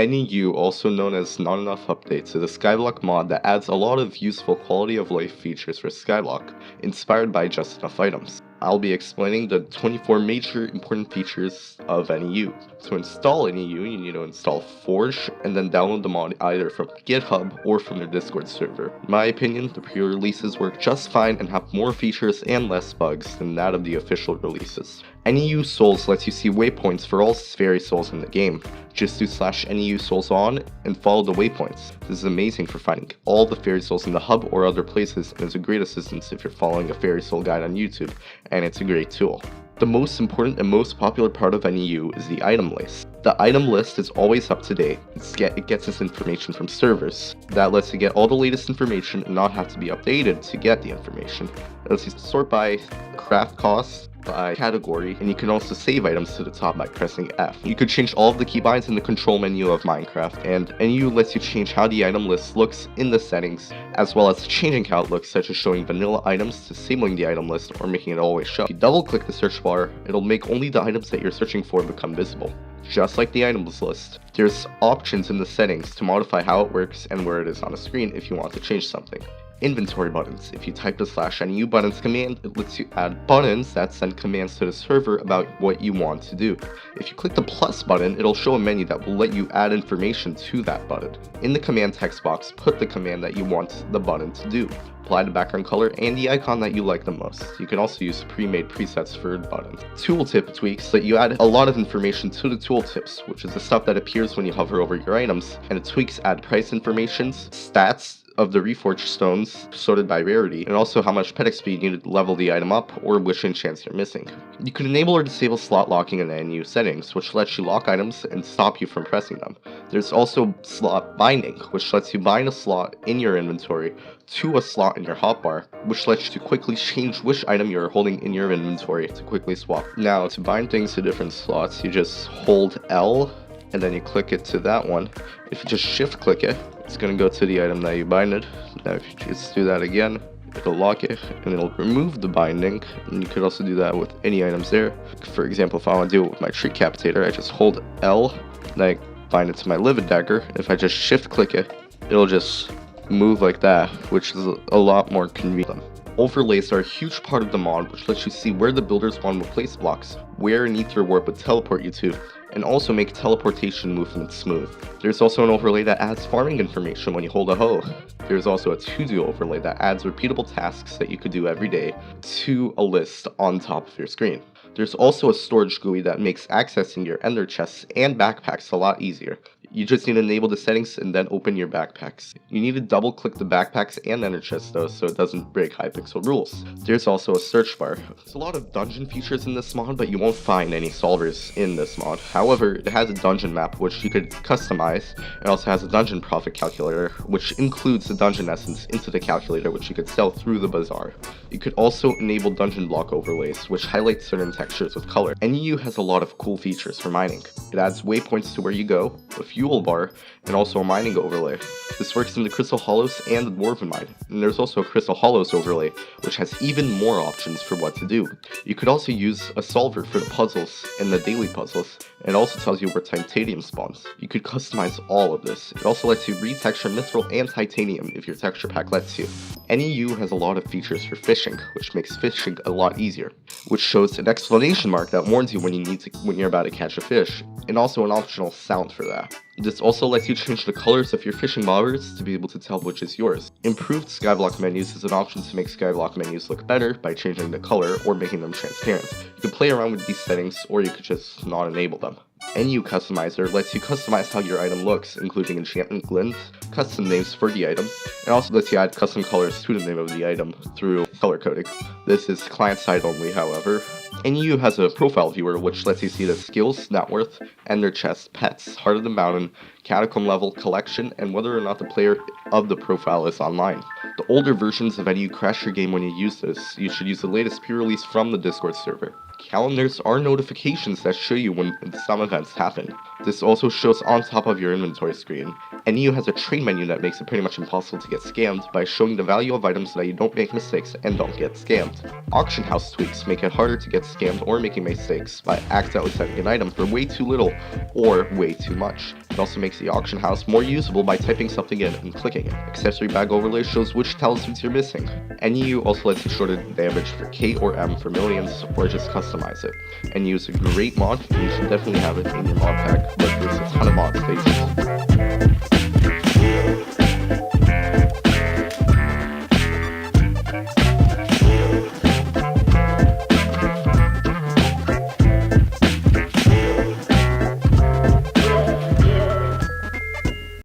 NEU, also known as Not Enough Updates, is a Skyblock mod that adds a lot of useful quality of life features for Skyblock, inspired by Just Enough items. I'll be explaining the 24 major important features of NEU. To install NEU, you need to install Forge and then download the mod either from GitHub or from their Discord server. In my opinion, the pre-releases work just fine and have more features and less bugs than that of the official releases. NEU Souls lets you see waypoints for all fairy souls in the game. Just do /NEU Souls on and follow the waypoints. This is amazing for finding all the fairy souls in the hub or other places, and is a great assistance if you're following a fairy soul guide on YouTube, and it's a great tool. The most important and most popular part of NEU is the item list. The item list is always up to date. It gets its information from servers. That lets you get all the latest information and not have to be updated to get the information. It lets you sort by craft cost, by category, and you can also save items to the top by pressing F. You could change all of the keybinds in the control menu of Minecraft, and NEU lets you change how the item list looks in the settings, as well as changing how it looks, such as showing vanilla items, disabling the item list, or making it always show. If you double click the search bar, it'll make only the items that you're searching for become visible. Just like the items list, there's options in the settings to modify how it works and where it is on the screen if you want to change something. Inventory buttons. If you type the /NEU buttons command, it lets you add buttons that send commands to the server about what you want to do. If you click the plus button, it'll show a menu that will let you add information to that button. In the command text box, put the command that you want the button to do. Apply the background color and the icon that you like the most. You can also use pre-made presets for buttons. Tooltip tweaks let you add a lot of information to the tooltips, which is the stuff that appears when you hover over your items, and the tweaks add price information, stats of the reforged stones sorted by rarity, and also how much pet XP you need to level the item up or which enchants you're missing. You can enable or disable slot locking in the NEU settings, which lets you lock items and stop you from pressing them. There's also slot binding, which lets you bind a slot in your inventory to a slot in your hotbar, which lets you quickly change which item you're holding in your inventory to quickly swap. Now, to bind things to different slots, you just hold L and then you click it to that one. If you just shift click it, it's going to go to the item that you binded. Now if you just do that again, it'll lock it and it'll remove the binding, and you could also do that with any items there. For example, if I want to do it with my tree capitator, I just hold L and I bind it to my livid dagger. If I just shift click it, it'll just move like that, which is a lot more convenient. Overlays are a huge part of the mod, which lets you see where the builders want to place blocks, where an ether warp would teleport you to, and also make teleportation movement smooth. There's also an overlay that adds farming information when you hold a hoe. There's also a to-do overlay that adds repeatable tasks that you could do every day to a list on top of your screen. There's also a storage GUI that makes accessing your ender chests and backpacks a lot easier. You just need to enable the settings and then open your backpacks. You need to double click the backpacks and ender chests though, so it doesn't break hypixel rules. There's also a search bar. There's a lot of dungeon features in this mod, but you won't find any solvers in this mod. However, it has a dungeon map which you could customize. It also has a dungeon profit calculator, which includes the dungeon essence into the calculator, which you could sell through the bazaar. You could also enable dungeon block overlays, which highlight certain textures with color. NEU has a lot of cool features for mining. It adds waypoints to where you go, a fuel bar, and also a mining overlay. This works in the Crystal Hollows and the Dwarven Mine. And there's also a Crystal Hollows overlay, which has even more options for what to do. You could also use a solver for the puzzles and the daily puzzles. It also tells you where titanium spawns. You could customize all of this. It also lets you retexture mithril and titanium if your texture pack lets you. NEU has a lot of features for fishing, which makes fishing a lot easier, which shows an exclamation mark that warns you when you're about to catch a fish, and also an optional sound for that. This also lets you change the colors of your fishing bobbers to be able to tell which is yours. Improved Skyblock menus is an option to make Skyblock menus look better by changing the color or making them transparent. You can play around with these settings, or you could just not enable them. NEU Customizer lets you customize how your item looks, including enchantment glints, custom names for the items, and also lets you add custom colors to the name of the item through color coding. This is client-side only, however. NEU has a profile viewer which lets you see the skills, net worth, ender chest, pets, heart of the mountain, catacomb level, collection, and whether or not the player of the profile is online. The older versions of NEU crash your game when you use this. You should use the latest pre-release from the Discord server. Calendars are notifications that show you when some events happen. This also shows on top of your inventory screen. NEU has a trade menu that makes it pretty much impossible to get scammed by showing the value of items so that you don't make mistakes and don't get scammed. Auction house tweaks make it harder to get scammed or making mistakes by accidentally selling an item for way too little or way too much. It also makes the auction house more usable by typing something in and clicking it. Accessory bag overlay shows which talismans you're missing. NEU also lets you shorten the damage for K or M for millions or just customize it. NEU is a great mod and you should definitely have it in your mod pack, but there's a ton of mods that you